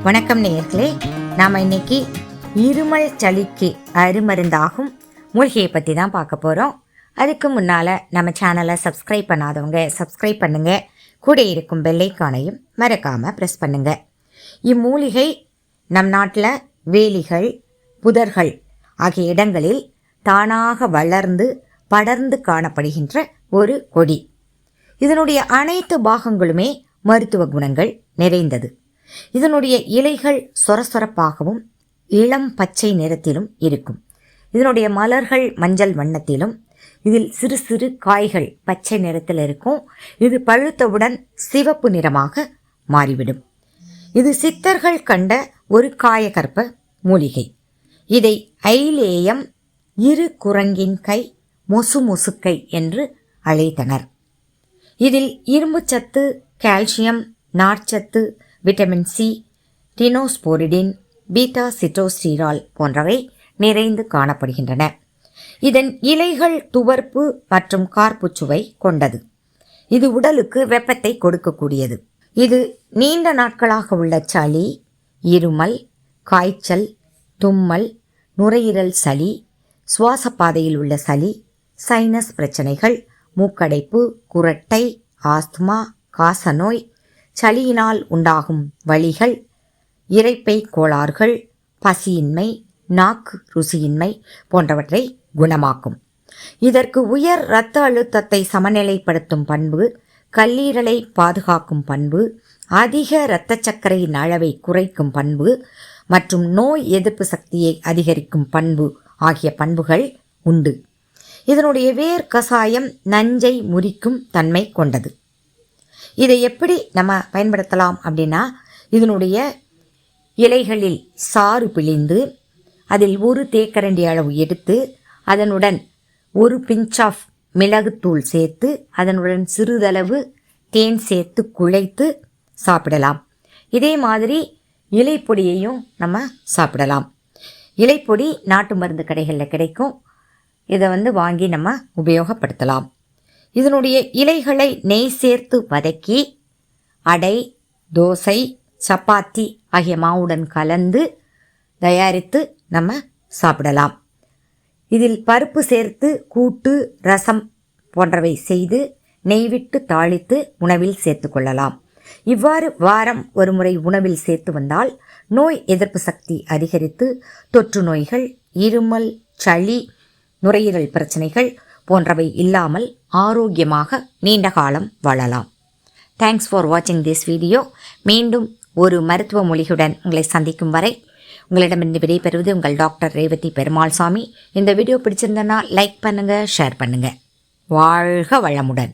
வணக்கம் நேயர்களே, நாம் இன்னைக்கு இருமல் சளிக்கு அருமருந்தாகும் மூலிகையை பற்றி தான் பார்க்க போகிறோம். அதுக்கு முன்னால் நம்ம சேனலை சப்ஸ்கிரைப் பண்ணாதவங்க சப்ஸ்கிரைப் பண்ணுங்கள். கூட இருக்கும் பெல்லைக்கானையும் மறக்காமல் ப்ரெஸ் பண்ணுங்கள். இம்மூலிகை நம் நாட்டில் வேலிகள், புதர்கள் ஆகிய இடங்களில் தானாக வளர்ந்து படர்ந்து காணப்படுகின்ற ஒரு கொடி. இதனுடைய அனைத்து பாகங்களுமே மருத்துவ குணங்கள் நிறைந்தது. இதனுடைய இலைகள் சொரசொரப்பாகவும் இளம் பச்சை நிறத்திலும் இருக்கும். இதனுடைய மலர்கள் மஞ்சள் வண்ணத்திலும், இதில் சிறு சிறு காய்கள் பச்சை நிறத்தில் இருக்கும். இது பழுத்தவுடன் சிவப்பு நிறமாக மாறிவிடும். இது சித்தர்கள் கண்ட ஒரு காயகற்ப மூலிகை. இதை ஐலேயம், இரு குரங்கின் கை, மொசு மொசுக்கை என்று அழைத்தனர். இதில் இரும்புச்சத்து, கால்சியம், நார்ச்சத்து, விட்டமின் சி, டினோஸ்போரிடின், பீட்டா சிட்டோஸ்டீரால் போன்றவை நிறைந்து காணப்படுகின்றன. இதன் இலைகள் துவர்ப்பு மற்றும் கார்ப்புச்சுவை கொண்டது. இது உடலுக்கு வெப்பத்தை கொடுக்கக்கூடியது. இது நீண்ட நாட்களாக உள்ள சளி, இருமல், காய்ச்சல், தும்மல், நுரையீரல் சளி, சுவாச பாதையில் உள்ள சளி, சைனஸ் பிரச்சனைகள், மூக்கடைப்பு, குரட்டை, ஆஸ்துமா, காசநோய், சளியினால் உண்டாகும் வலிகள், இரைப்பை கோளாறுகள், பசியின்மை, நாக்கு ருசியின்மை போன்றவற்றை குணமாக்கும். இதற்கு உயர் இரத்த அழுத்தத்தை சமநிலைப்படுத்தும் பண்பு, கல்லீரலை பாதுகாக்கும் பண்பு, அதிக இரத்த சர்க்கரையின் அளவை குறைக்கும் பண்பு மற்றும் நோய் எதிர்ப்பு சக்தியை அதிகரிக்கும் பண்பு ஆகிய பண்புகள் உண்டு. இதனுடைய வேர் கசாயம் நஞ்சை முறிக்கும் தன்மை கொண்டது. இதை எப்படி நம்ம பயன்படுத்தலாம் அப்படின்னா, இதனுடைய இலைகளில் சாறு பிழிந்து அதில் ஒரு தேக்கரண்டி அளவு எடுத்து அதனுடன் ஒரு பிஞ்ச் ஆஃப் மிளகுத்தூள் சேர்த்து அதனுடன் சிறிதளவு தேன் சேர்த்து குழைத்து சாப்பிடலாம். இதே மாதிரி இலைப்பொடியையும் நம்ம சாப்பிடலாம். இலைப்பொடி நாட்டு மருந்து கடைகளில் கிடைக்கும். இதை வாங்கி நம்ம உபயோகப்படுத்தலாம். இதனுடைய இலைகளை நெய் சேர்த்து வதக்கி அடை, தோசை, சப்பாத்தி ஆகிய மாவுடன் கலந்து தயாரித்து நம்ம சாப்பிடலாம். இதில் பருப்பு சேர்த்து கூட்டு, ரசம் போன்றவை செய்து நெய் விட்டு தாளித்து உணவில் சேர்த்து கொள்ளலாம். இவ்வாறு வாரம் ஒரு முறை உணவில் சேர்த்து வந்தால் நோய் எதிர்ப்பு சக்தி அதிகரித்து தொற்று நோய்கள், இருமல், சளி, நுரையீரல் பிரச்சனைகள் போன்றவை இல்லாமல் ஆரோக்கியமாக நீண்ட காலம் வாழலாம். தேங்க்ஸ் ஃபார் வாட்சிங் திஸ் வீடியோ. மீண்டும் ஒரு மருத்துவ மூலிகையுடன் உங்களை சந்திக்கும் வரை உங்களிடமிருந்து விடைபெறுவது உங்கள் டாக்டர் ரேவதி பெருமாள் சாமி. இந்த வீடியோ பிடிச்சிருந்தனா லைக் பண்ணுங்கள், ஷேர் பண்ணுங்கள். வாழ்க வளமுடன்.